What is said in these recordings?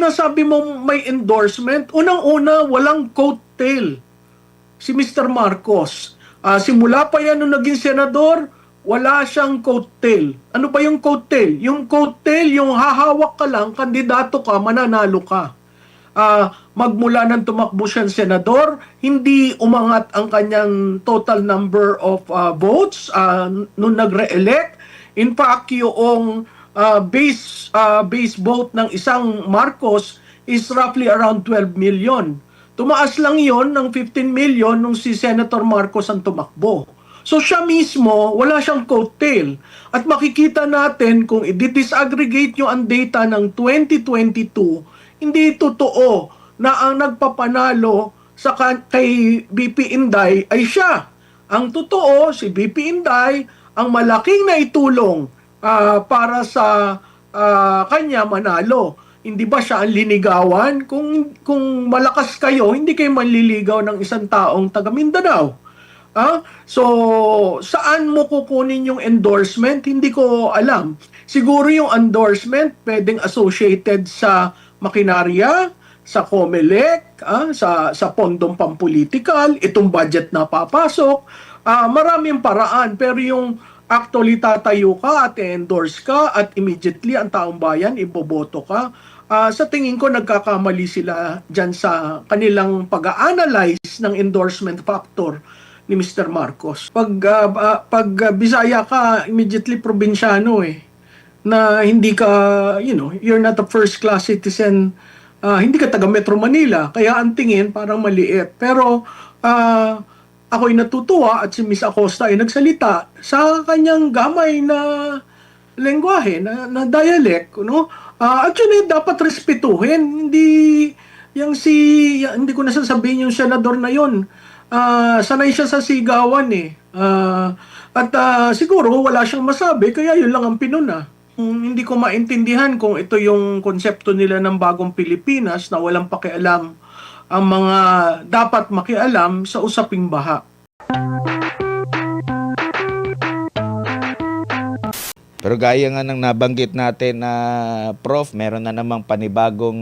sinasabi mo may endorsement, unang-una, walang coattail si Mr. Marcos. Simula pa yan nung naging senador, wala siyang coattail. Ano ba yung coattail? Yung coattail, yung hahawak ka lang, kandidato ka, mananalo ka. Magmula ng tumakbo siyang senador, hindi umangat ang kanyang total number of votes nung nagre-elect. In fact, yung base vote ng isang Marcos is roughly around 12 million. Tumaas lang yon ng 15 million nung si Senator Marcos ang tumakbo. So siya mismo, wala siyang coattail. At makikita natin kung i-disaggregate nyo ang data ng 2022, hindi totoo na ang nagpapanalo sa kay BP Inday ay siya. Ang totoo, si BP Inday, ang malaking naitulong para sa kanya manalo. Hindi ba siya ang linigawan? Kung malakas kayo, hindi kayo manliligaw ng isang taong taga Mindanao. So, saan mo kukunin yung endorsement? Hindi ko alam. Siguro yung endorsement pwedeng associated sa makinarya, sa COMELEC, sa pondong pampolitikal, itong budget na papasok. Maraming paraan, pero yung actually tatayo ka at endorse ka at immediately ang taong bayan iboboto ka. Sa tingin ko nagkakamali sila dyan sa kanilang pag-analyze ng endorsement factor ni Mr. Marcos. Pag Bisaya ka, immediately probinsyano na hindi ka, you're not a first class citizen, hindi ka taga Metro Manila, kaya ang tingin parang maliit. Pero ako'y natutuwa at si Miss Acosta ay nagsalita sa kanyang gamay na lengguwahe, na dialect, no? Actually, dapat respetuhin. Hindi ko nasasabihin yung senador na yon. Sanay siya sa sigawan siguro wala siyang masabi, kaya yun lang ang pinuna. Hindi ko maintindihan kung ito yung konsepto nila ng bagong Pilipinas na walang pakialam ang mga dapat makialam sa usaping baha. Pero gaya nga ng nabanggit natin na Prof, meron na namang panibagong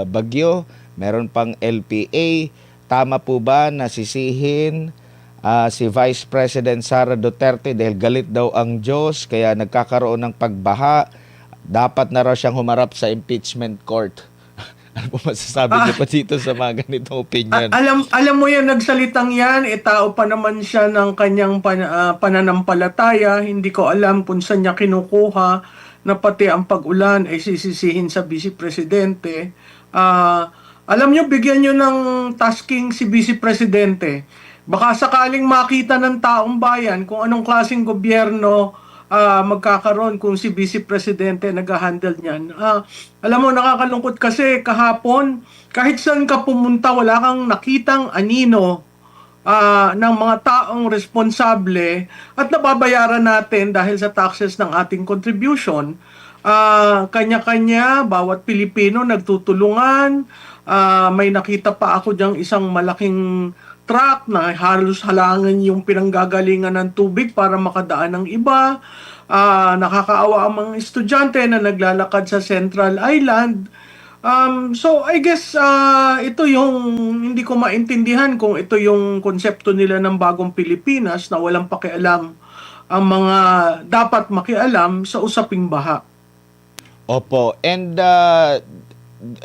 bagyo, meron pang LPA. Tama po ba na sisihin si Vice President Sara Duterte dahil galit daw ang Diyos kaya nagkakaroon ng pagbaha? Dapat na raw siyang humarap sa impeachment court. Ano po masasabi niyo pa dito sa mga ganitong opinion? Alam mo yan, nagsalitang yan, tao pa naman siya ng kanyang pananampalataya. Hindi ko alam kung saan niya kinukuha na pati ang pag-ulan ay sisisihin sa Vice Presidente. Alam niyo, bigyan niyo ng tasking si Vice Presidente. Baka sakaling makita ng taong bayan kung anong klaseng gobyerno magkakaroon kung si Vice Presidente nag-handle niyan. Alam mo, nakakalungkot kasi kahapon, kahit saan ka pumunta, wala kang nakitang anino ng mga taong responsable at nababayaran natin dahil sa taxes ng ating contribution. Kanya-kanya, bawat Pilipino nagtutulungan. May nakita pa ako diyang isang malaking truck na halos halangan yung pinanggagalingan ng tubig para makadaan ng iba. Nakakaawa ang mga estudyante na naglalakad sa Central Island. So I guess ito yung hindi ko maintindihan kung ito yung konsepto nila ng bagong Pilipinas na walang pakialam ang mga dapat makialam sa usaping baha. Opo, and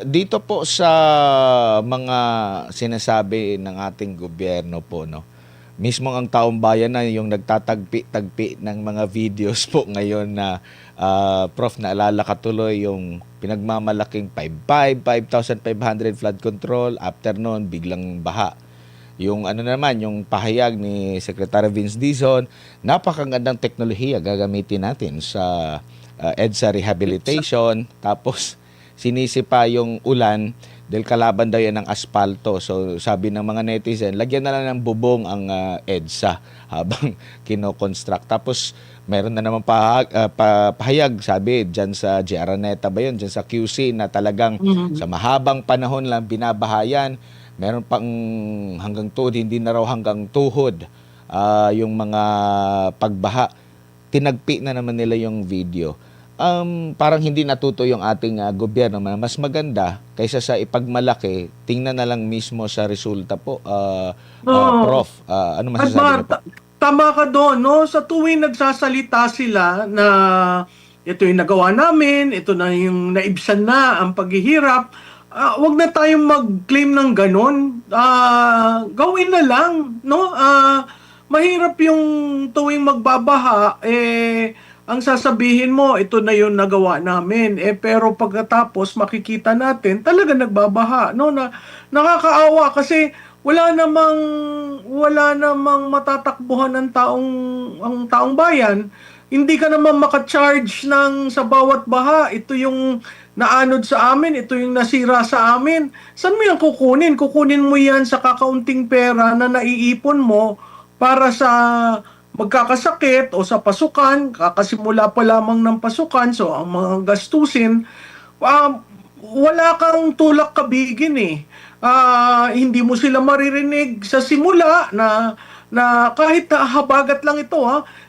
dito po sa mga sinasabi ng ating gobyerno po, no, mismo ang taong bayan na yung nagtatagpi-tagpi ng mga videos po ngayon na Prof, naalala ka tuloy yung pinagmamalaking 5,500 flood control, after noon biglang baha. Yung ano naman, yung pahayag ni Secretary Vince Dizon, napakagandang teknolohiya gagamitin natin sa EDSA rehabilitation, tapos sinisipa yung ulan dahil kalaban daw yan ng aspalto. So sabi ng mga netizen, lagyan na lang ng bubong ang EDSA habang kinoconstruct. Tapos meron na naman pahayag, sabi dyan sa Araneta ba yun, dyan sa QC na talagang sa mahabang panahon lang binabahayan. Meron pang hanggang tuhod, hindi na raw hanggang tuhod yung mga pagbaha. Tinagpi na naman nila yung video. parang hindi natuto yung ating gobyerno. Mas maganda kaysa sa ipagmalaki, tingnan na lang mismo sa resulta po. Oo. Prof, ano At masasabi niyo po? tama ka doon, no? Sa tuwing nagsasalita sila na ito yung nagawa namin, ito na yung naibsan na ang paghihirap, wag na tayong mag-claim ng ganon. Gawin na lang, no? Mahirap yung tuwing magbabaha, ang sasabihin mo, ito na yung nagawa namin. Pero pagkatapos, makikita natin, talaga nagbabaha, no? Nakakaawa kasi wala namang matatakbuhan ang taong bayan. Hindi ka naman maka-charge ng sa bawat baha. Ito yung naanod sa amin, ito yung nasira sa amin. Saan mo yan kukunin? Kukunin mo yan sa kakaunting pera na naiipon mo para sa magkakasakit o sa pasukan, kakasimula pa lamang ng pasukan, so ang mga gastusin, wala kang tulak kabigin eh. Hindi mo sila maririnig sa simula na kahit habagat lang ito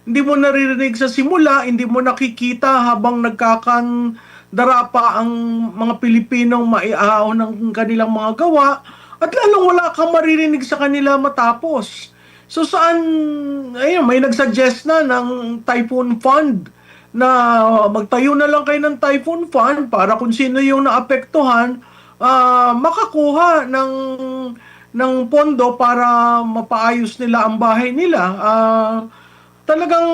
hindi mo naririnig sa simula, hindi mo nakikita habang nagkakandara pa ang mga Pilipinong maiahaw ng kanilang mga gawa, at lalong wala kang maririnig sa kanila matapos. So saan, ayun, may nagsuggest na ng Typhoon Fund na magtayo na lang kayo ng Typhoon Fund para kung sino yung naapektuhan, makakuha ng pondo para mapaayos nila ang bahay nila. Talagang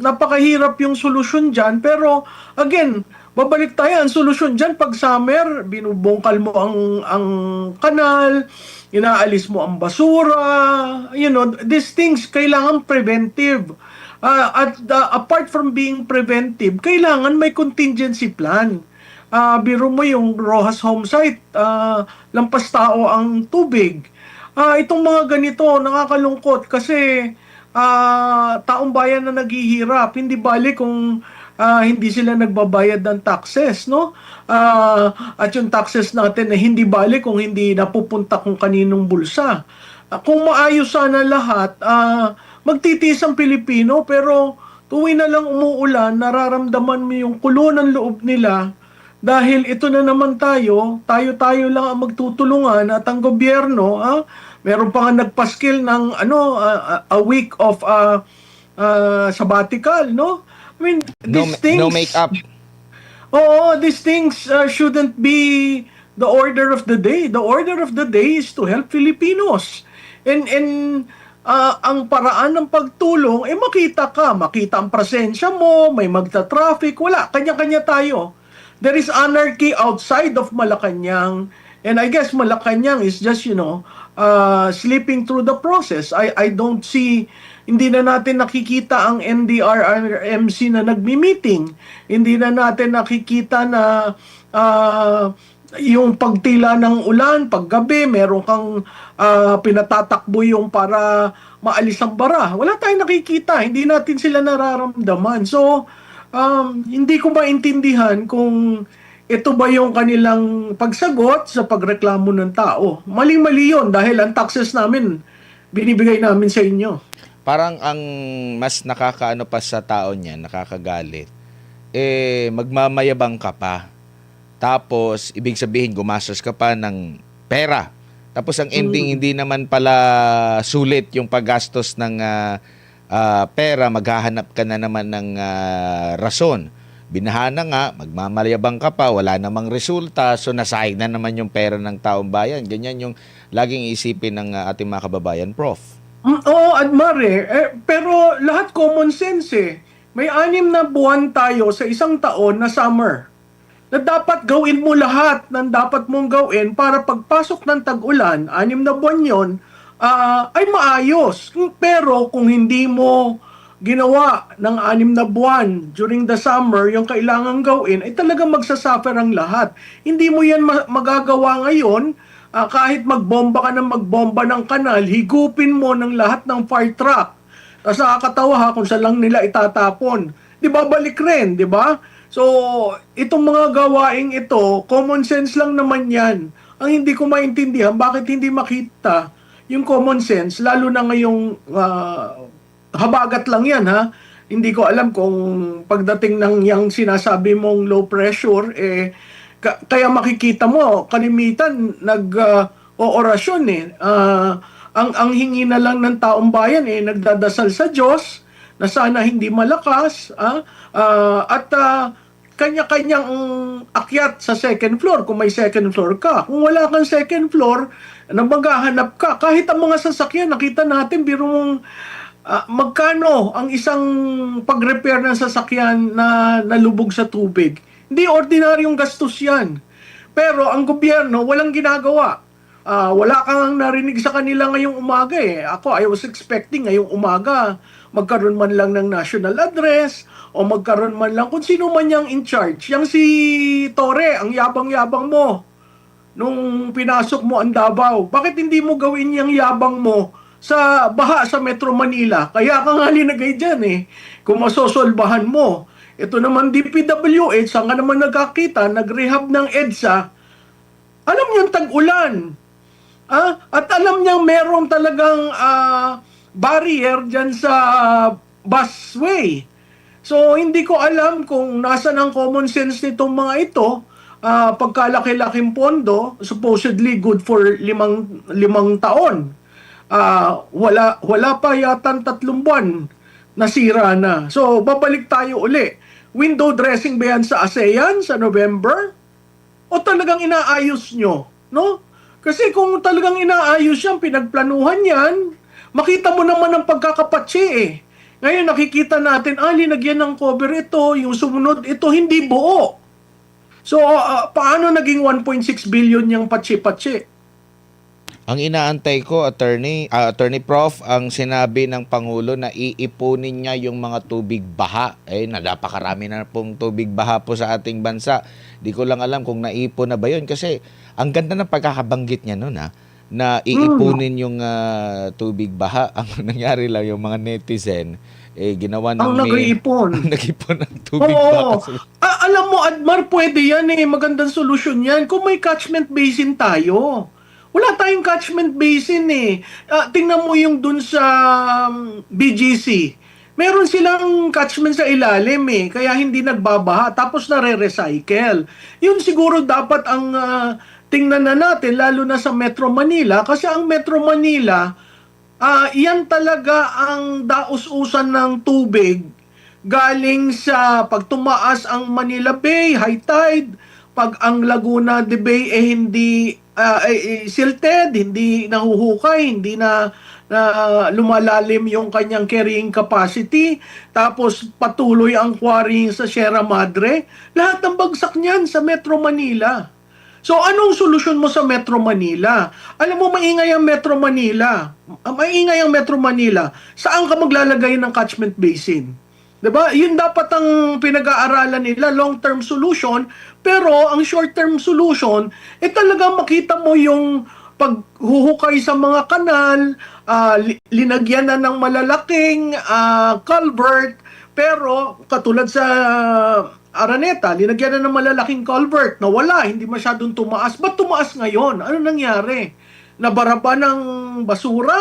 napakahirap yung solusyon dyan. Pero again, babalik tayo. Ang solusyon dyan, pag summer, binubungkal mo ang kanal, inaalis mo ang basura. These things, kailangan preventive. Apart from being preventive, kailangan may contingency plan. Biro mo yung Rojas Home Site, lampas tao ang tubig. Itong mga ganito, nakakalungkot kasi taong bayan na naghihirap. Hindi bali kung hindi sila nagbabayad ng taxes, no? At yung taxes natin hindi bali kung hindi napupunta kung kaninong bulsa. Kung maayos sana lahat, magtitiis ang Pilipino, pero tuwi na lang umuulan, nararamdaman mo yung kulo ng loob nila dahil ito na naman tayo lang ang magtutulungan at ang gobyerno, meron pa nga nagpaskil ng a week of sabbatical, no? I mean, these things, No make-up. Oo, these things shouldn't be the order of the day. The order of the day is to help Filipinos. And ang paraan ng pagtulong, makita ang presensya mo, may magta-traffic, wala, kanya-kanya tayo. There is anarchy outside of Malacanang, and I guess Malacanang is just, sleeping through the process. I don't see, hindi na natin nakikita ang NDRRMC na nagmi-meeting. Hindi na natin nakikita na yung pagtila ng ulan, paggabi, meron kang pinatatakbo yung para maalis ang bara. Wala tayong nakikita, hindi natin sila nararamdaman. So, hindi ko maintindihan kung ito ba yung kanilang pagsagot sa pagreklamo ng tao. Maling-mali yun dahil ang taxes namin, binibigay namin sa inyo. Parang ang mas nakakaano pa sa tao niyan, nakakagalit, magmamayabang ka pa. Tapos, ibig sabihin, gumastos ka pa ng pera. Tapos, ang ending, hindi naman pala sulit yung paggastos ng pera, maghahanap ka na naman ng rason. Binaha na nga, magmamayabang ka pa, wala namang resulta, so nasayang na naman yung pera ng taong bayan. Ganyan yung laging isipin ng ating mga kababayan, Prof. Oo, Admare. Pero lahat common sense eh. May 6 na buwan tayo sa isang taon na summer, na dapat gawin mo lahat ng dapat mong gawin para pagpasok ng tag-ulan, 6 na buwan yun, ay maayos. Pero kung hindi mo ginawa ng 6 na buwan during the summer, yung kailangan gawin, ay talagang magsasuffer ang lahat. Hindi mo yan magagawa ngayon, kahit magbomba ka ng magbomba ng kanal, higupin mo ng lahat ng fire truck. Tapos nakakatawa kung saan lang nila itatapon. Di ba balik rin, di ba? So, itong mga gawaing ito, common sense lang naman yan. Ang hindi ko maintindihan, bakit hindi makita yung common sense, lalo na ngayong habagat lang yan Hindi ko alam kung pagdating ng yang sinasabi mong low pressure, kaya makikita mo, kalimitan oorasyon eh. Ang hingi na lang ng taong bayan nagdadasal sa Diyos na sana hindi malakas, kanya-kanyang akyat sa second floor kung may second floor ka. Kung wala kang second floor, na maghahanap ka. Kahit ang mga sasakyan, nakita natin, biro mong magkano ang isang pag-repair ng sasakyan na nalubog sa tubig. Hindi ordinaryong gastos yan. Pero ang gobyerno, walang ginagawa. Wala kang narinig sa kanila ngayong umaga eh. I was expecting ngayong umaga magkaroon man lang ng national address o magkaroon man lang kung sino man yung in charge. Yang si Tore, ang yabang-yabang mo nung pinasok mo ang Davao. Bakit hindi mo gawin yung yabang mo sa baha sa Metro Manila? Kaya ka nga linagay dyan eh. Kung masosolbahan mo. Ito naman DPWH, saan ka naman nagkakita, nag-rehab ng EDSA. Alam niyang tag-ulan. At alam niyang meron talagang barrier dyan sa busway. So, hindi ko alam kung nasan ang common sense nitong mga ito. Pagkalaki-laking pondo, supposedly good for limang taon. Wala pa yata 3 buwan nasira na. So, babalik tayo uli. Window dressing ba yan sa ASEAN sa November? O talagang inaayos nyo? No? Kasi kung talagang inaayos yan, pinagplanuhan yan, makita mo naman ang pagkakapatsi eh. Ngayon nakikita natin, linagyan ng cover ito, yung sumunod ito, hindi buo. So, paano naging 1.6 billion yung patsi-patsi? Ang inaantay ko, Attorney Prof, ang sinabi ng Pangulo na iipunin niya yung mga tubig baha. Napakarami na pong tubig baha po sa ating bansa. Di ko lang alam kung naipon na ba yun. Kasi ang ganda ng pagkakabanggit niya noon na iipunin yung tubig baha. Ang nangyari lang yung mga netizen, ginawa ng nag-iipon. Nag-ipon ng tubig Oo. baha. Alam mo, Admar, pwede yan magandang solusyon yan. Kung may catchment basin tayo. Wala tayong catchment basin tingnan mo yung dun sa BGC. Meron silang catchment sa ilalim kaya hindi nagbabaha. Tapos nare-recycle. Yun siguro dapat ang tingnan na natin, lalo na sa Metro Manila. Kasi ang Metro Manila, yan talaga ang daus-usan ng tubig galing sa pag tumaas ang Manila Bay, high tide, pag ang Laguna de Bay hindi silted, hindi nahuhukay, hindi na lumalalim yung kanyang carrying capacity, tapos patuloy ang quarrying sa Sierra Madre, lahat ng bagsak niyan sa Metro Manila. So, anong solusyon mo sa Metro Manila? Alam mo, maingay ang Metro Manila. Maingay ang Metro Manila. Saan ka maglalagay ng catchment basin? Diba? Yun dapat ang pinag-aaralan nila, long-term solution. Pero ang short-term solution, talagang makita mo yung paghuhukay sa mga kanal, linagyan na ng malalaking culvert, pero katulad sa Araneta, linagyan na ng malalaking culvert na wala, hindi masyadong tumaas. Ba't tumaas ngayon? Ano nangyari? Nabaraba ng basura?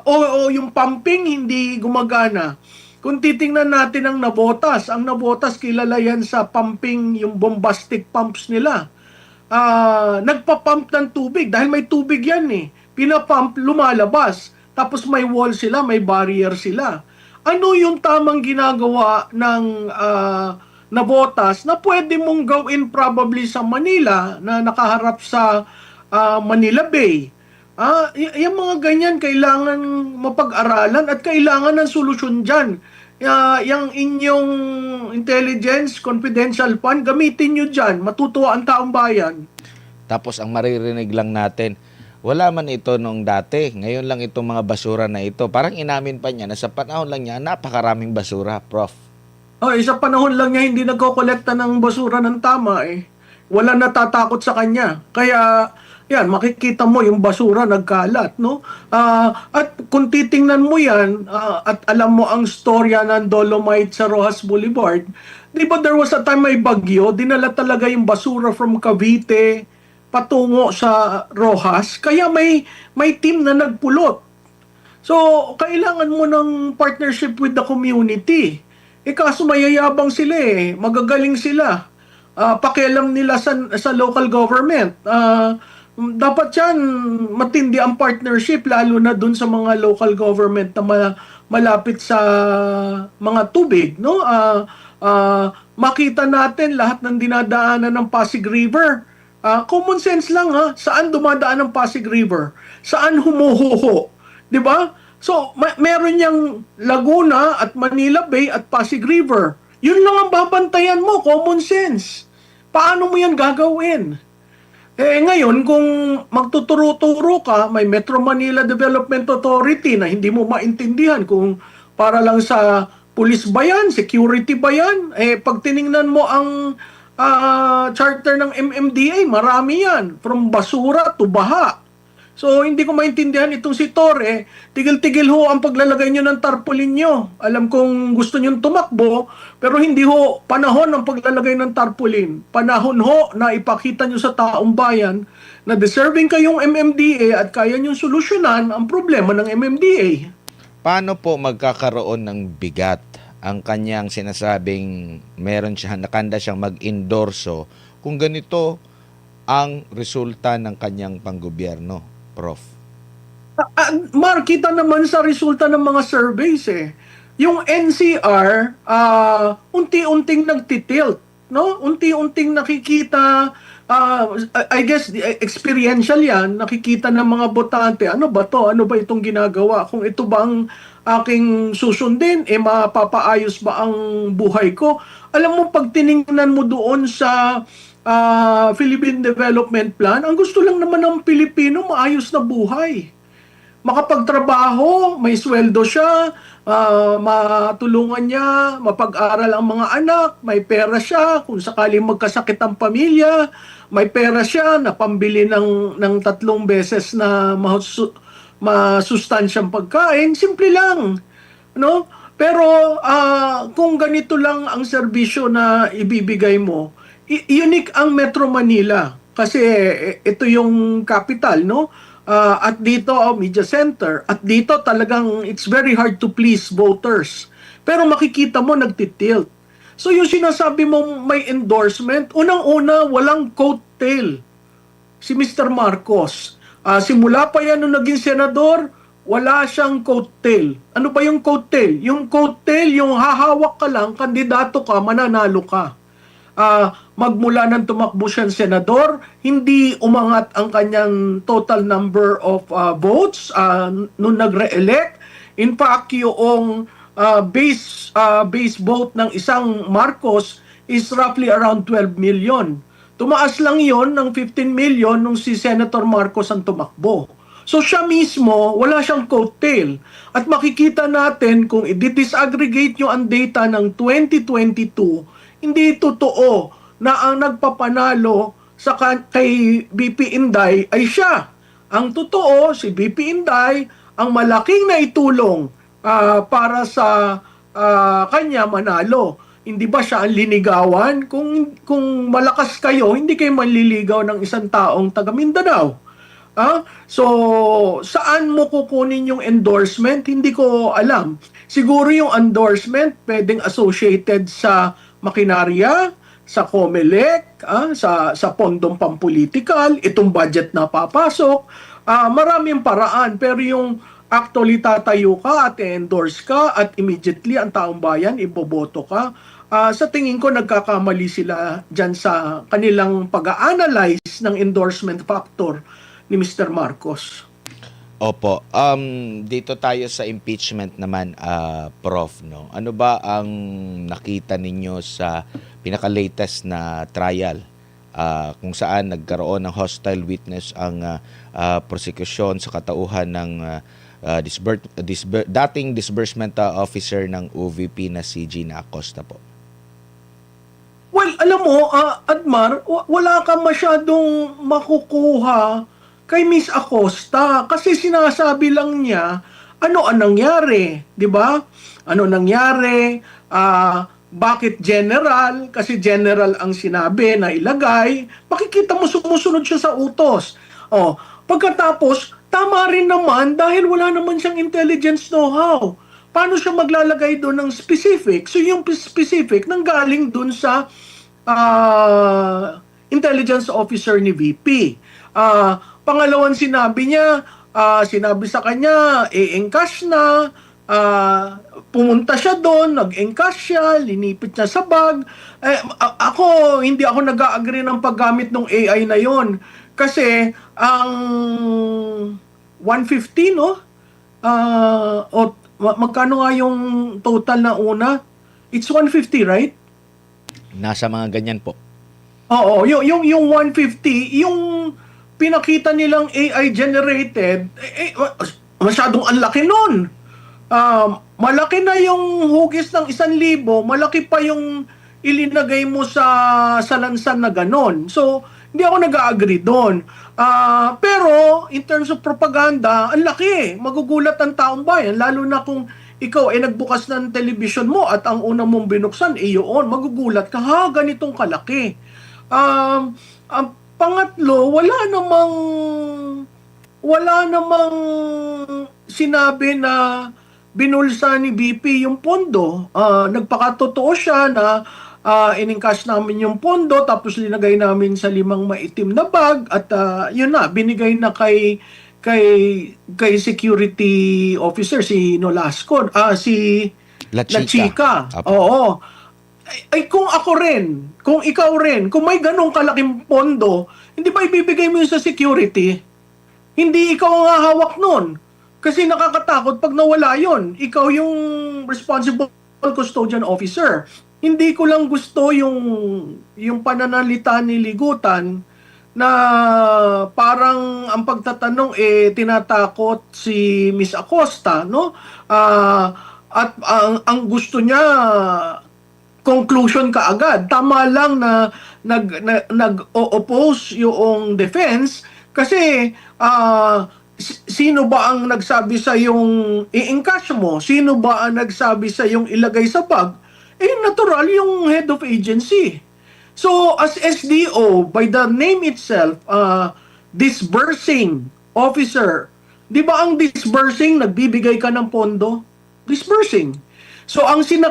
O yung pumping hindi gumagana? Kung titingnan natin ang Navotas kilala yan sa pumping, yung bombastic pumps nila. Nagpa-pump ng tubig dahil may tubig yan Pinapump, lumalabas. Tapos may wall sila, may barrier sila. Ano yung tamang ginagawa ng Navotas na pwede mong gawin probably sa Manila na nakaharap sa Manila Bay? Yung mga ganyan kailangan mapag-aralan at kailangan ng solusyon dyan. Yung inyong intelligence, confidential fund, gamitin nyo dyan. Matutuwa ang taong bayan. Tapos ang maririnig lang natin, wala man ito nung dati. Ngayon lang itong mga basura na ito. Parang inamin pa niya na sa panahon lang niya, napakaraming basura, Prof. Sa panahon lang niya hindi nagkokolekta ng basura ng tama Wala natatakot sa kanya. Kaya yan, makikita mo yung basura nagkalat, no? At kung titingnan mo yan, at alam mo ang storya ng Dolomite sa Rojas Boulevard, di ba there was a time may bagyo, dinala talaga yung basura from Cavite patungo sa Rojas, kaya may team na nagpulot. So, kailangan mo ng partnership with the community. Kaso mayayabang sila eh. Magagaling sila. Pakialam nila sa local government. Dapat yan, matindi ang partnership, lalo na dun sa mga local government na malapit sa mga tubig. No? Makita natin lahat ng dinadaanan ng Pasig River. Common sense lang ha, saan dumadaan ang Pasig River? Saan humuhuho? 'Di ba? So, meron yang Laguna at Manila Bay at Pasig River. Yun lang ang babantayan mo, common sense. Paano mo yan gagawin? Ngayon, kung magtuturo-turo ka, may Metro Manila Development Authority na hindi mo maintindihan kung para lang sa police ba yan, security ba yan, pag tiningnan mo ang charter ng MMDA, marami yan. From basura to baha. So, hindi ko maintindihan itong si Torre. Tigil-tigil ho ang paglalagay nyo ng tarpaulin nyo. Alam kong gusto nyo tumakbo, pero hindi ho panahon ng paglalagay ng tarpaulin. Panahon ho na ipakita nyo sa taong bayan na deserving kayong MMDA at kaya nyo solusyonan ang problema ng MMDA. Paano po magkakaroon ng bigat ang kanyang sinasabing meron siya, nakanda siyang mag-endorso kung ganito ang resulta ng kanyang panggobyerno, Prof? Markita naman sa resulta ng mga surveys eh. Yung NCR, unti-unting nagtitilt, no? Unti-unting nakikita, I guess experiential yan, nakikita ng mga botante, ano ba to? Ano ba itong ginagawa? Kung ito bang aking susundin, mapapaayos ba ang buhay ko? Alam mo, pag tiningnan mo doon sa Philippine Development Plan, ang gusto lang naman ng Pilipino, maayos na buhay. Makapagtrabaho, may sweldo siya, matulungan niya, mapag-aral ang mga anak, may pera siya, kung sakaling magkasakit ang pamilya, may pera siya na pambili ng 3 beses na masustansyang pagkain, simple lang. No? Pero kung ganito lang ang serbisyo na ibibigay mo, unique ang Metro Manila kasi ito yung capital, no? At dito media center, at dito talagang it's very hard to please voters. Pero makikita mo nagtitilt. So yung sinasabi mo may endorsement, unang-una walang coattail si Mr. Marcos. Simula pa yan nung naging senador, wala siyang coattail. Ano ba yung coattail? Yung coattail, yung hahawak ka lang, kandidato ka, mananalo ka. Magmula ng tumakbo siyang senador, hindi umangat ang kanyang total number of votes nung nagre-elect. In fact, yung base vote ng isang Marcos is roughly around 12 million. Tumaas lang yon ng 15 million nung si Senator Marcos ang tumakbo. So siya mismo, wala siyang coattail. At makikita natin kung i-disaggregate nyo ang data ng 2022, hindi totoo na ang nagpapanalo sa kay BP Inday ay siya. Ang totoo, si BP Inday ang malaking naitulong para sa kanya manalo. Hindi ba siya ang linigawan? Kung malakas kayo, hindi kayo manliligaw ng isang taong taga Mindanao. So, saan mo kukunin yung endorsement? Hindi ko alam. Siguro yung endorsement pwedeng associated sa makinarya, sa COMELEC, sa pondong pampolitikal, itong budget na papasok. Maraming paraan, pero yung actually tatayo ka at endorse ka at immediately ang taong bayan iboboto ka. Sa tingin ko nagkakamali sila dyan sa kanilang pag-a-analyze ng endorsement factor ni Mr. Marcos. Opo. Dito tayo sa impeachment naman, Prof. No? Ano ba ang nakita ninyo sa pinaka-latest na trial kung saan nagkaroon ng hostile witness ang prosecution sa katauhan ng dating disbursement officer ng OVP na si Gina Acosta po? Well, alam mo, Admar, wala ka masyadong makukuha kay Miss Acosta kasi sinasabi lang niya ano ang nangyari, 'di ba? Ano nangyari? Bakit general? Kasi general ang sinabi na ilagay. Makikita mo sumusunod siya sa utos. Pagkatapos tama rin naman dahil wala naman siyang intelligence know-how. Paano siya maglalagay doon ng specific? So yung specific nanggaling doon sa intelligence officer ni VP. Pangalawan sinabi sa kanya, e-encash na, pumunta siya doon, nag-encash siya, linipit niya sa bag. Hindi ako nag-agree ng paggamit ng AI na yon. Kasi, ang 150, no? Magkano nga yung total na una? It's 150, right? Nasa mga ganyan po. Oo, yung 150, yung pinakita nilang AI generated, masyadong ang laki nun. Malaki na yung hugis ng 1,000, malaki pa yung ilinagay mo sa lansan na ganon. So, hindi ako nag-agree doon. Pero, in terms of propaganda, ang laki. Magugulat ang taong bayan, lalo na kung ikaw ay nagbukas ng television mo at ang una mong binuksan ay yun. Magugulat ka, ganitong kalaki. Ang pangatlo, wala namang sinabi na binulsa ni BP yung pondo. Nagpakatotoo siya na in-encash namin yung pondo tapos linagay namin sa 5 maitim na bag at yun na, binigay na kay security officer si Nolasco, si La La Chica. Chica. Apo. Oo. Ay kung ako rin, kung ikaw rin, kung may ganong kalaking pondo, hindi ba ibibigay mo yun sa security? Hindi ikaw ang hahawak nun. Kasi nakakatakot pag nawala yon. Ikaw yung responsible custodian officer. Hindi ko lang gusto yung pananalita ni Ligutan na parang ang pagtatanong tinatakot si Miss Acosta, no? At ang gusto niya conclusion kaagad. Tama lang na nag-oppose yung defense kasi sino ba ang nagsabi sa yung i-encash mo? Sino ba ang nagsabi sa yung ilagay sa bag? Natural yung head of agency. So, as SDO, by the name itself, disbursing officer, di ba ang disbursing, nagbibigay ka ng pondo? Disbursing. So,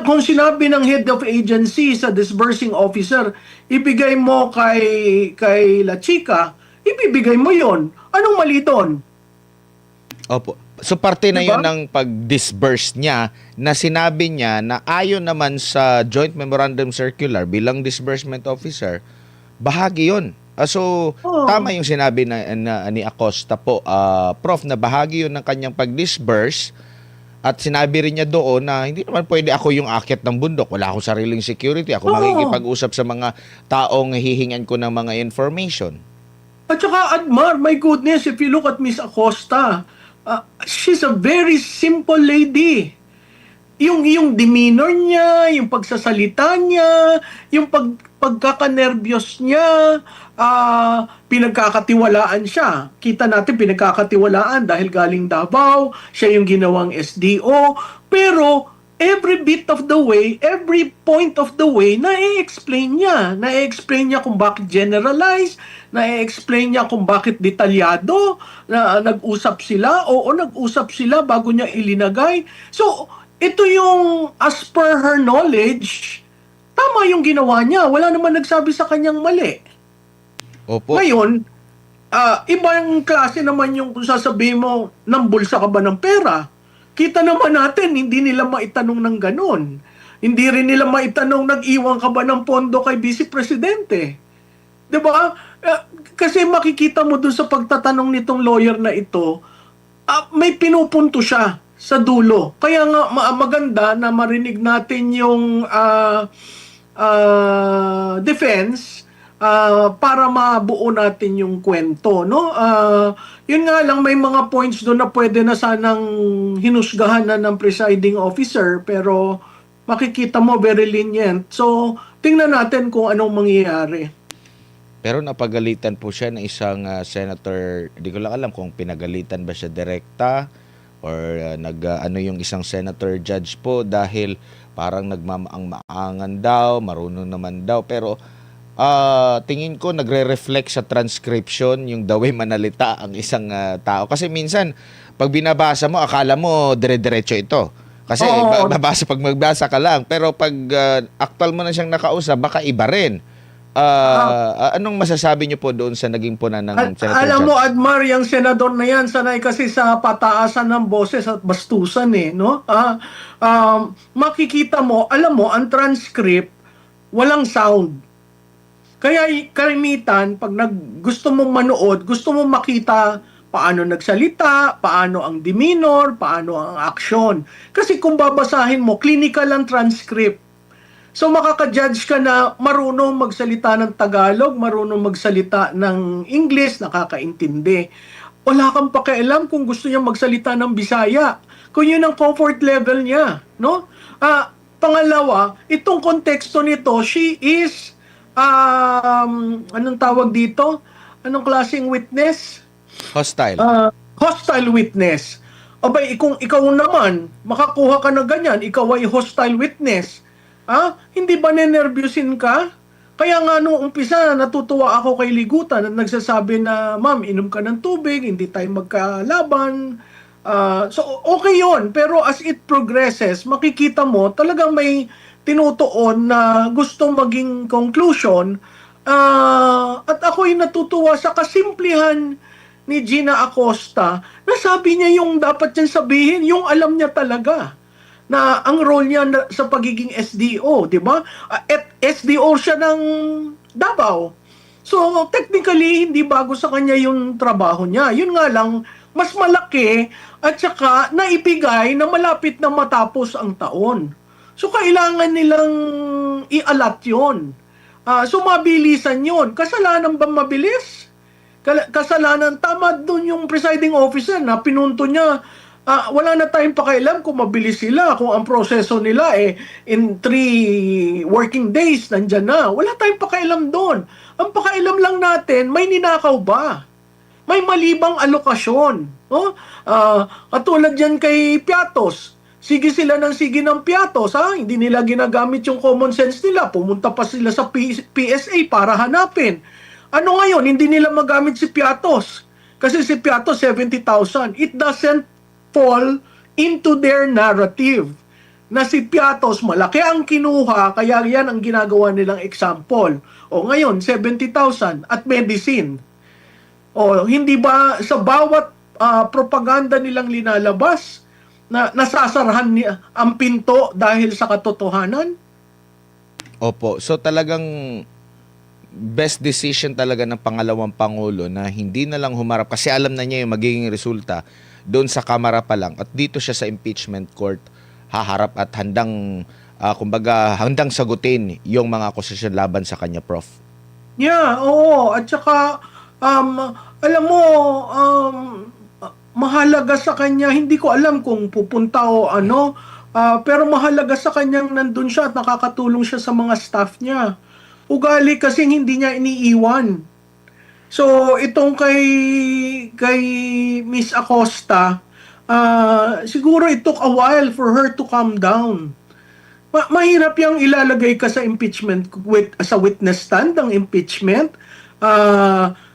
kung sinabi ng head of agency sa disbursing officer, ibigay mo kay La Chica, ibibigay mo yon. Anong mali doon? Opo. So parte na Diba? yun ng pag-disburse niya na sinabi niya na ayon naman sa Joint Memorandum Circular bilang disbursement officer, bahagi yun. So tama yung sinabi ni Acosta po, Prof, na bahagi yun ng kanyang pag-disburse at sinabi rin niya doon na hindi naman pwede ako yung akyat ng bundok. Wala akong sariling security. Ako makikipag-usap sa mga taong hihingan ko ng mga information. At saka, Admar, my goodness, if you look at Miss Acosta, she's a very simple lady. Yung demeanor niya, yung pagsasalita niya, yung pagkakanervyos niya, pinagkakatiwalaan siya. Kita natin pinagkakatiwalaan dahil galing Davao, siya yung ginawang SDO, pero every bit of the way, every point of the way, na-explain niya. Na-explain niya kung bakit generalize, na-explain niya kung bakit detalyado, na nag-usap sila, nag-usap sila bago niya ilinagay. So, ito yung as per her knowledge, tama yung ginawa niya. Wala naman nagsabi sa kanyang mali. Opo. Ngayon, ibang klase naman yung kung sasabihin mo, nambulsa ka ba ng pera? Kita naman natin, hindi nila maitanong ng ganon. Hindi rin nila maitanong, nag-iwan ka ba ng pondo kay Vice Presidente? Diba? Kasi makikita mo dun sa pagtatanong nitong lawyer na ito, may pinupunto siya sa dulo. Kaya nga maganda na marinig natin yung defense para mabuo natin yung kwento, no? Yun nga lang, may mga points doon na pwede na sanang hinusgahan na ng presiding officer, pero makikita mo very lenient. So, tingnan natin kung anong mangyayari. Pero napagalitan po siya ng isang senator, hindi ko lang alam kung pinagalitan ba siya direkta or yung isang senator judge po dahil parang nagmamaang-maangan daw, marunong naman daw, pero tingin ko nagre-reflect sa transcription yung the way manalita ang isang tao. Kasi minsan, pag binabasa mo, akala mo dire-diretso ito. Kasi Oo. pag magbasa ka lang. Pero pag actual mo na siyang nakausap, baka iba rin. Anong masasabi niyo po doon sa naging puna ng Senator Alam mo, Judge? Admar, yung senador na yan, sanay kasi sa pataasan ng boses at bastusan no? Makikita mo, alam mo, ang transcript, walang sound. Kaya kalimitan, pag gusto mong manood, gusto mong makita paano nagsalita, paano ang demeanor, paano ang aksyon. Kasi kung babasahin mo, clinical ang transcript. So makaka-judge ka na marunong magsalita ng Tagalog, marunong magsalita ng English, nakakaintindi. Wala kang pakialam kung gusto niya magsalita ng Bisaya. Kung yun ang comfort level niya, no? Pangalawa, itong konteksto nito, she is anong tawag dito? Anong klaseng witness? Hostile. Hostile witness. Abay, kung ikaw naman, makakuha ka na ganyan, ikaw ay hostile witness. Hindi ba nenervyusin ka? Kaya nga nung umpisa, natutuwa ako kay Ligutan at nagsasabi na, ma'am, inom ka ng tubig, hindi tayo magkalaban. So, okay yon. Pero as it progresses, makikita mo, talagang may tinutuon na gustong maging conclusion. At ako'y natutuwa sa kasimplihan ni Gina Acosta na sabi niya yung dapat niyang sabihin, yung alam niya talaga na ang role niya sa pagiging SDO, di ba? At SDO siya ng Davao. So, technically, hindi bago sa kanya yung trabaho niya. Yun nga lang, mas malaki at saka naibigay na malapit na matapos ang taon. So, kailangan nilang i-alat yun. So, mabilisan yun. Kasalanan ba mabilis? Kasalanan, tama doon yung presiding officer na pinunto niya. Wala na tayong pakialam kung mabilis sila, kung ang proseso nila in 3 working days nandyan na. Wala tayong pakialam doon. Ang pakialam lang natin, may ninakaw ba? May malibang alokasyon. No? Katulad yan kay Piatos. Sige sila ng sige ng Piatos. Hindi nila ginagamit yung common sense nila. Pumunta pa sila sa PSA para hanapin. Ano ngayon? Hindi nila magamit si Piatos. Kasi si Piatos, 70,000. It doesn't fall into their narrative na si Piatos malaki ang kinuha, kaya yan ang ginagawa nilang example. O ngayon, 70,000 at medicine. O hindi ba sa bawat propaganda nilang linalabas na nasasarahan ang pinto dahil sa katotohanan? Opo. So talagang best decision talaga ng pangalawang Pangulo na hindi na lang humarap kasi alam na niya yung magiging resulta doon sa Kamara pa lang at dito siya sa impeachment court haharap at handang handang sagutin yung mga akusasyon laban sa kanya, Prof. Yeah, oo. At saka alam mo, mahalaga sa kanya, hindi ko alam kung pupunta o ano, pero mahalaga sa kanyang nandun siya at nakakatulong siya sa mga staff niya. Ugali kasi hindi niya iniiwan. So, itong kay Miss Acosta, siguro it took a while for her to calm down. Mahirap yung ilalagay ka sa impeachment sa witness stand ng impeachment.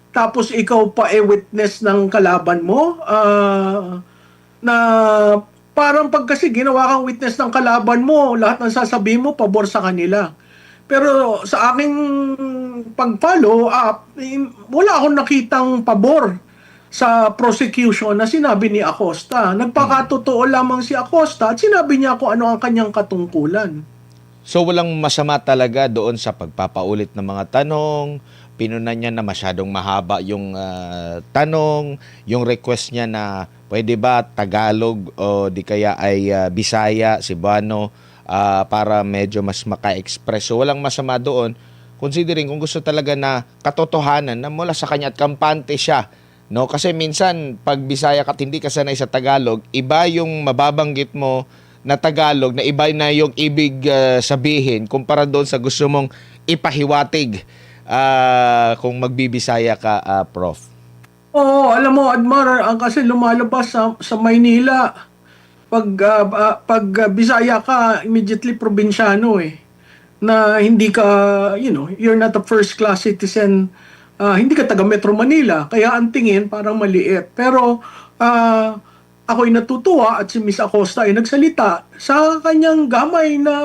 Tapos ikaw pa witness ng kalaban mo na parang pag kasi ginawa kang witness ng kalaban mo, lahat ng sasabihin mo pabor sa kanila. Pero sa aking pag-follow up, wala akong nakitang pabor sa prosecution na sinabi ni Acosta. Nagpakatotoo lamang si Acosta at sinabi niya kung ano ang kanyang katungkulan. So walang masama talaga doon sa pagpapaulit ng mga tanong, pinunan niya na masyadong mahaba yung tanong, yung request niya na pwede ba Tagalog o di kaya ay Bisaya, Cebuano, para medyo mas maka-express. So walang masama doon, considering kung gusto talaga na katotohanan na mula sa kanya at kampante siya. No? Kasi minsan, pag Bisaya ka at hindi ka sanay sa Tagalog, iba yung mababanggit mo na Tagalog, na iba na yung ibig sabihin kumpara doon sa gusto mong ipahiwatig kung magbibisaya ka, Prof. Oo, alam mo, Admar, kasi lumalabas sa Maynila, pag Bisaya ka, immediately probinsyano . na hindi ka, you're not a first class citizen, hindi ka taga Metro Manila, kaya ang tingin parang maliit. Pero ako'y natutuwa at si Miss Acosta ay nagsalita sa kanyang gamay na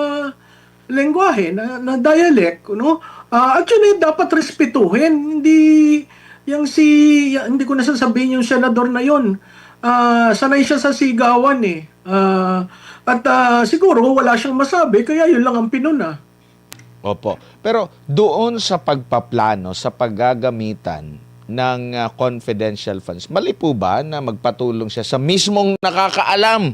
lengguwahe, na dialect, no? Actually, dapat respetuhin. Hindi ko nasasabihin yung senador na yon. Sanay siya sa sigawan eh. Siguro wala siyang masabi, kaya yun lang ang pinuna. Opo. Pero doon sa pagpaplano, sa paggagamitan ng confidential funds, mali po ba na magpatulong siya sa mismong nakakaalam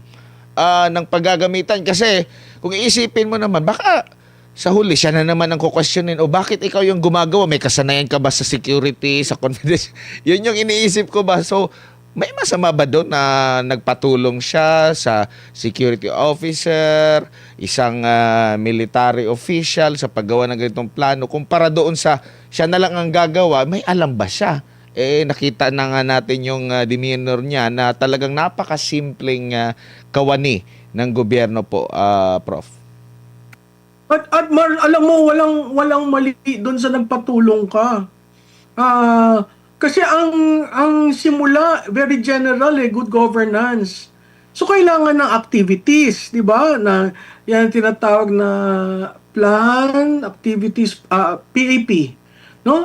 ng paggagamitan? Kasi kung iisipin mo naman, baka sa huli siya na naman ang kukwestiyonin, o bakit ikaw yung gumagawa? May kasanayan ka ba sa security, sa confidential? Yun yung iniisip ko ba? So, may masama ba doon na nagpatulong siya sa security officer, isang military official sa paggawa ng ganitong plano, kumpara doon sa siya na lang ang gagawa? May alam ba siya? Nakita na nga natin yung demeanor niya na talagang napakasimpleng kawani ng gobyerno po, Prof. Alam mo, walang mali doon sa nagpatulong ka. Kasi ang simula, very general good governance. So kailangan ng activities, 'di ba? Na yan ang tinatawag na plan, activities, PAP, no?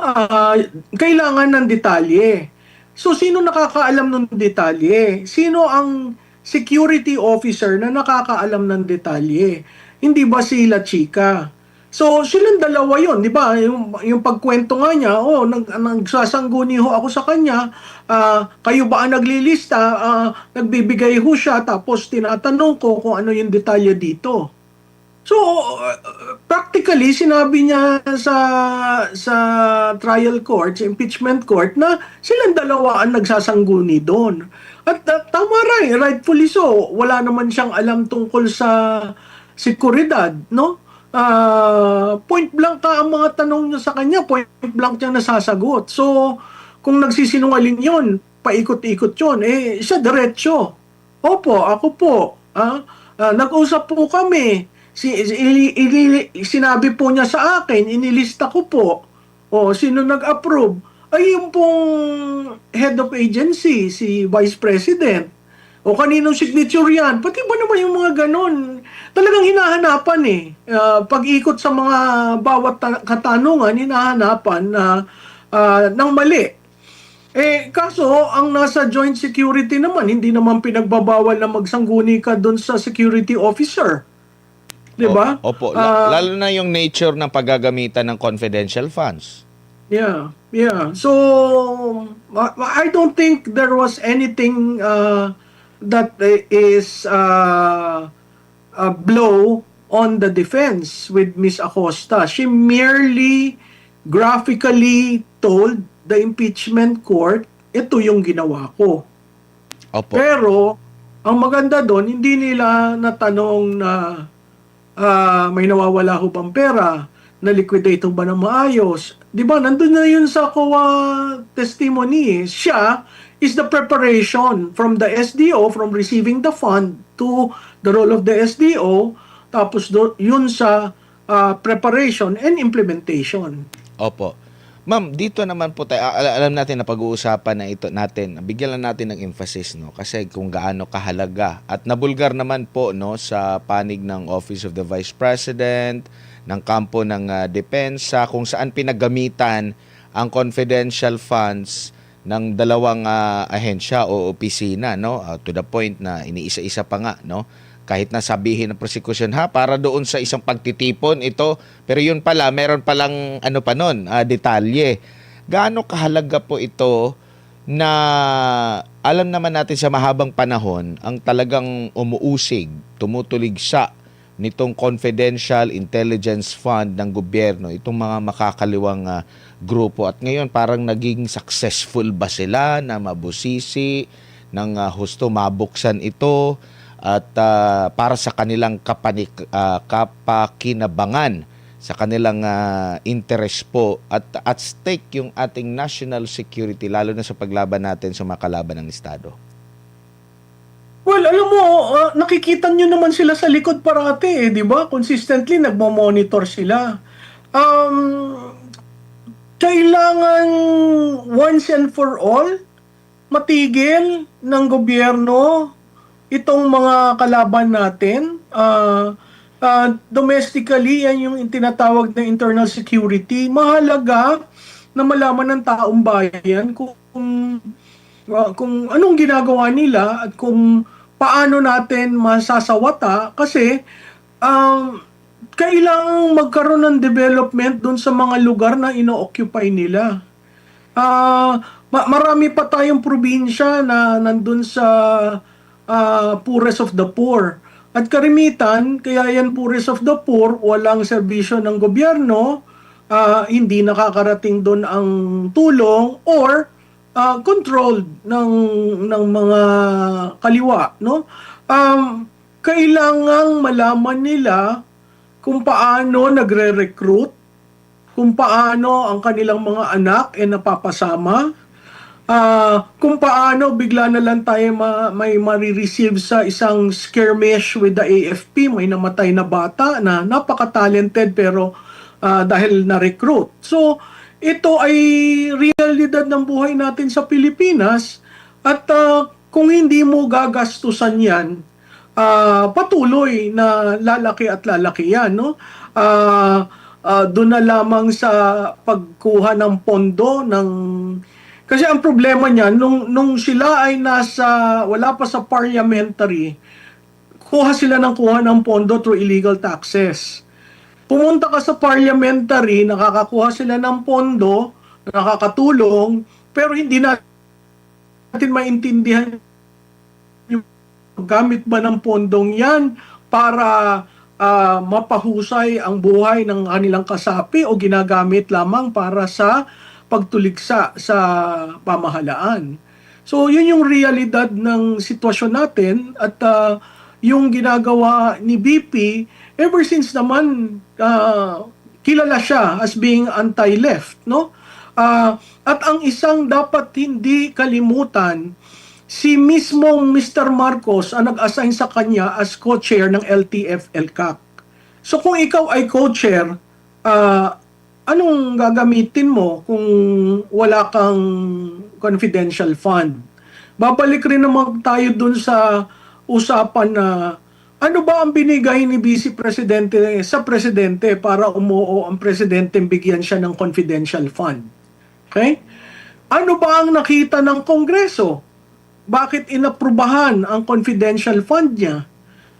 Kailangan ng detalye. So sino nakakaalam ng detalye? Sino ang security officer na nakakaalam ng detalye? Hindi ba sila chika? So, silang dalawa yon, di ba? Yung pagkwento nga niya, nagsasangguni ho ako sa kanya, kayo ba ang naglilista? Nagbibigay ho siya, tapos tinatanong ko kung ano yung detalye dito. So, practically, sinabi niya sa trial court, sa impeachment court, na silang dalawa ang nagsasangguni doon. At tama rin, rightfully so. Wala naman siyang alam tungkol sa seguridad, no? Point blank ka ang mga tanong niya sa kanya, point blank niya nasasagot. So, kung nagsisinungaling yon, paikot-ikot yon, siya diretso. Opo, ako po. Nag-usap po kami. Sinabi po niya sa akin, inilista ko po. Sino nag-approve? Ay, yung pong head of agency, si Vice President. Kaninong signature yan? Pati ba naman yung mga ganon? Talagang hinahanapan pag-ikot sa mga bawat katanungan, hinahanapan ng mali. Kaso, ang nasa joint security naman, hindi naman pinagbabawal na magsangguni ka doon sa security officer. Di ba? Opo. Lalo na yung nature ng paggagamitan ng confidential funds. Yeah. So, I don't think there was anything that is a blow on the defense with Ms. Acosta. She merely graphically told the impeachment court, ito yung ginawa ko. Opo. Pero, ang maganda doon, hindi nila natanong na may nawawala ho bang pera, na-liquidate ho ba na maayos. Di ba, nandun na yun sa COA testimony. Siya is the preparation from the SDO, from receiving the fund to the role of the SDO, tapos yun sa preparation and implementation. Opo. Ma'am, dito naman po tayo, alam natin na pag-uusapan na ito natin, bigyan lang natin ng emphasis, no? Kasi kung gaano kahalaga. At nabulgar naman po, no, sa panig ng Office of the Vice President, ng kampo ng depensa, kung saan pinagamitan ang confidential funds ng dalawang ahensya o opisina, no? To the point na iniisa-isa pa nga, no? Kahit na sabihin ng prosecution, para doon sa isang pagtitipon ito, pero yun pala, meron palang ano pa nun, detalye. Gaano kahalaga po ito na alam naman natin sa mahabang panahon ang talagang umuusig, tumutuligsa nitong confidential intelligence fund ng gobyerno, itong mga makakaliwang grupo. At ngayon parang naging successful ba sila na mabusisi ng husto mabuksan ito at para sa kanilang kapakinabangan, sa kanilang interest po at stake yung ating national security, lalo na sa paglaban natin sa mga kalaban ng Estado? Well, alam mo, nakikita nyo naman sila sa likod parati, di ba? Consistently, nagmo-monitor sila. Um, Kailangan once and for all, matigil ng gobyerno itong mga kalaban natin. Domestically, yan yung tinatawag na internal security. Mahalaga na malaman ng taong bayan kung anong ginagawa nila at kung paano natin masasawata kasi kailangang magkaroon ng development dun sa mga lugar na ino-occupy nila. Marami pa tayong probinsya na nandun sa poorest of the poor. At karimitan, kaya yan poorest of the poor, walang serbisyo ng gobyerno, hindi nakakarating doon ang tulong or controlled ng mga kaliwa, no? Kailangang malaman nila kung paano nagre-recruit, kung paano ang kanilang mga anak ay napapasama, kung paano bigla na lang tayo may marireceive sa isang skirmish with the AFP, may namatay na bata na napaka-talented pero dahil na-recruit. So, ito ay realidad ng buhay natin sa Pilipinas at kung hindi mo gagastusan yan, patuloy na lalaki at lalaki yan, no? Doon na lamang sa pagkuha ng pondo ng kasi ang problema niya nung sila ay wala pa sa parliamentary, kuha sila ng pondo through illegal taxes. Pumunta ka sa parliamentary, nakakakuha sila ng pondo, nakakatulong, pero hindi natin maintindihan yung gamit ba ng pondong yan para mapahusay ang buhay ng kanilang kasapi o ginagamit lamang para sa pagtuligsa sa pamahalaan. So, yun yung realidad ng sitwasyon natin at yung ginagawa ni BP, ever since naman kilala siya as being anti-left, no? At ang isang dapat hindi kalimutan, si mismong Mr. Marcos ang nag-assign sa kanya as co-chair ng LTF-LCAC. So kung ikaw ay co-chair, anong gagamitin mo kung wala kang confidential fund? Babalik rin naman tayo dun sa usapan na ano ba ang binigay ni Vice Presidente sa Presidente para umuo ang Presidente bigyan siya ng confidential fund? Okay? Ano ba ang nakita ng Kongreso? Bakit inaprubahan ang confidential fund niya?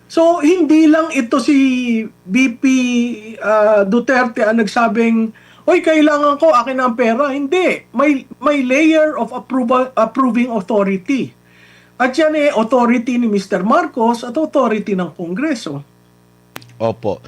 So, hindi lang ito si BP Duterte ang nagsabing, "Oy, kailangan ko, akin ang pera." Hindi. May layer of approving authority. At yan authority ni Mr. Marcos at authority ng Kongreso. Opo.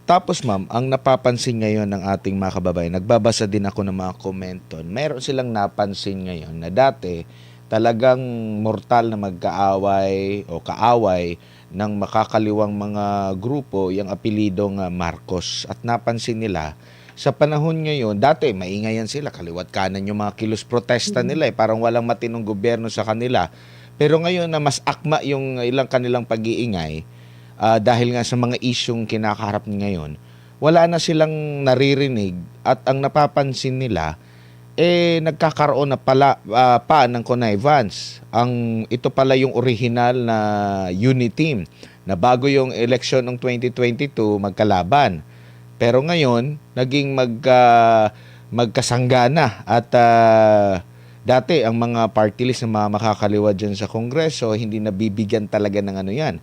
Tapos ma'am, ang napapansin ngayon ng ating mga kababayan, nagbabasa din ako ng mga komento, meron silang napansin ngayon na dati talagang mortal na magkaaway o kaaway ng makakaliwang mga grupo yung apelidong Marcos. At napansin nila, sa panahon ngayon, dati maingayan sila, kaliwat kanan yung mga kilos protesta nila, parang walang matinong gobyerno sa kanila. Pero ngayon na mas akma yung ilang kanilang pag-iingay, dahil nga sa mga isyong kinakaharap ngayon, wala na silang naririnig at ang napapansin nila, nagkakaroon na pala pa ng connivance. Ito pala yung original na unity team na bago yung election ng 2022 magkalaban. Pero ngayon, naging magkasanggana at dati ang mga party list na mga makakaliwa dyan sa Kongreso, hindi nabibigyan talaga ng ano yan.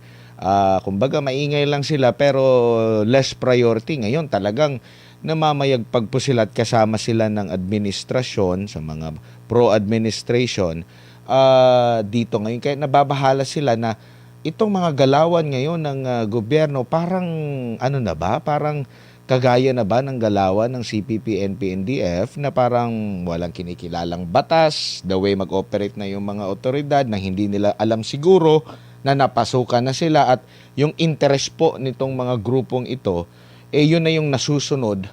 Kumbaga maingay lang sila pero less priority. Ngayon talagang namamayagpag po sila at kasama sila ng administrasyon sa mga pro-administration dito ngayon. Kaya nababahala sila na itong mga galawan ngayon ng gobyerno parang ano na ba? Parang kagaya na ba ng galawan ng CPP, NP, NDF na parang walang kinikilalang batas, the way mag-operate na yung mga otoridad na hindi nila alam siguro na napasukan na sila at yung interest po nitong mga grupong ito yun na yung nasusunod,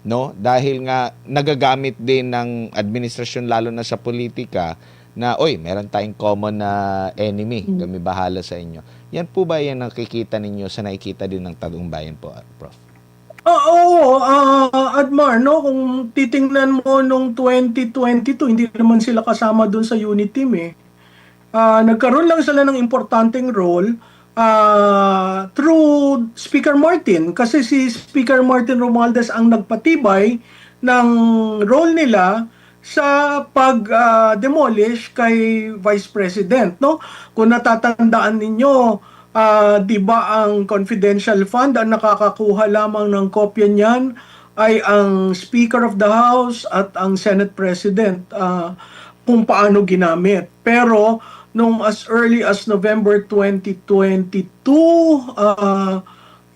no? Dahil nga nagagamit din ng administrasyon lalo na sa politika na, oy, meron tayong common na enemy, kami bahala sa inyo. Yan po ba yan nakikita ninyo sa nakikita din ng Tagong Bayan po, Prof? Oo, Admar, no, kung titingnan mo nung 2022, hindi naman sila kasama doon sa unit team eh. Nagkaroon lang sila ng importanteng role through Speaker Martin kasi si Speaker Martin Romualdez ang nagpatibay ng role nila sa pag-demolish kay Vice President, no? Kung natatandaan ninyo, 'di ba ang confidential fund ang nakakakuha lamang ng kopya niyan ay ang Speaker of the House at ang Senate President, kung paano ginamit. Pero nung as early as November 2022,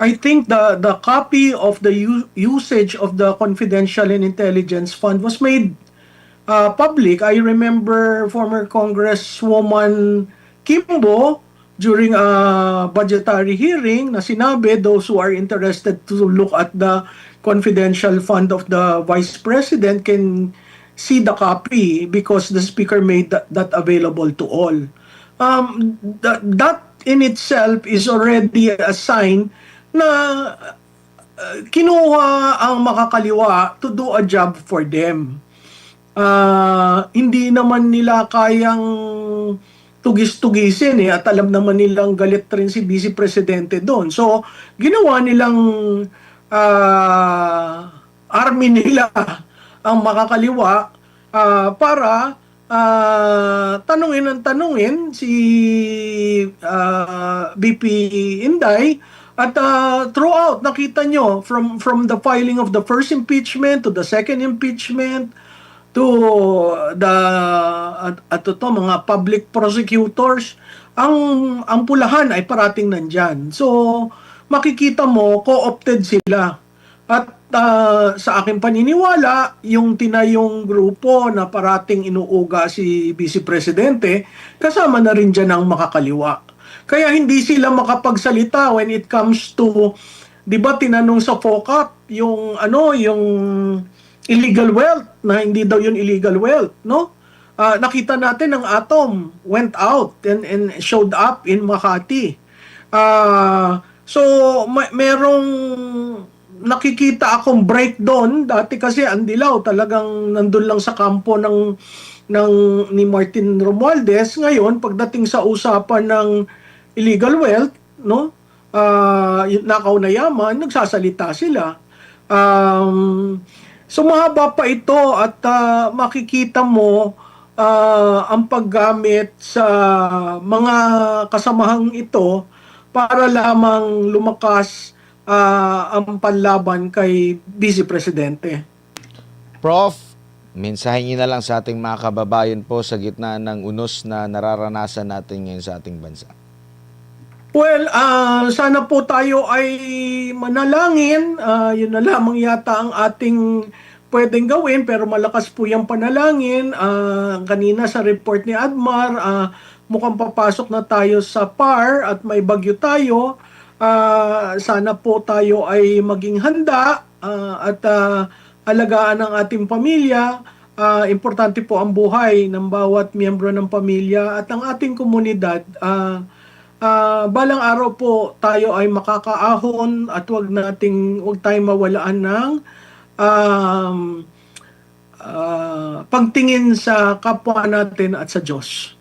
I think the copy of the usage of the confidential and intelligence fund was made public. I remember former Congresswoman Kimbo during a budgetary hearing na sinabi those who are interested to look at the confidential fund of the Vice President can see the copy because the Speaker made that available to all. That in itself is already a sign na kinuha ang makakaliwa to do a job for them. Hindi naman nila kayang tugis-tugisin at alam naman nilang galit rin si Vice Presidente doon. So, ginawa nilang army nila ang makakaliwa para tanungin si BP Inday at throughout nakita nyo from the filing of the first impeachment to the second impeachment to the mga public prosecutors, ang pulahan ay parating nandyan. So makikita mo co-opted sila. At sa aking paniniwala, yung tinayong grupo na parating inuuga si Vice Presidente, kasama na rin dyan ang makakaliwa. Kaya hindi sila makapagsalita when it comes to, di ba tinanong sa FOCAP, yung illegal wealth, na hindi daw yun illegal wealth, no? Nakita natin ang Atom went out and showed up in Makati. So, merong nakikita akong break doon. Dati kasi ang Dilaw talagang nandun lang sa kampo ni Martin Romualdez. Ngayon, pagdating sa usapan ng illegal wealth, no? Nakaw na yaman, nagsasalita sila. So mahaba pa ito at makikita mo ang paggamit sa mga kasamahang ito para lamang lumakas ang panlaban kay Vice Presidente. Prof, mensahe niyo na lang sa ating mga kababayan po sa gitna ng unos na nararanasan natin ngayon sa ating bansa. Well, sana po tayo ay manalangin. Yun na lamang yata ang ating pwedeng gawin, pero malakas po yung panalangin. Kanina sa report ni Admar, mukhang papasok na tayo sa PAR at may bagyo tayo. Sana po tayo ay maging handa at alagaan ang ating pamilya. Importante po ang buhay ng bawat miyembro ng pamilya at ang ating komunidad. Balang araw po tayo ay makakaahon at wag tayong mawalaan ng pagtingin sa kapwa natin at sa Diyos.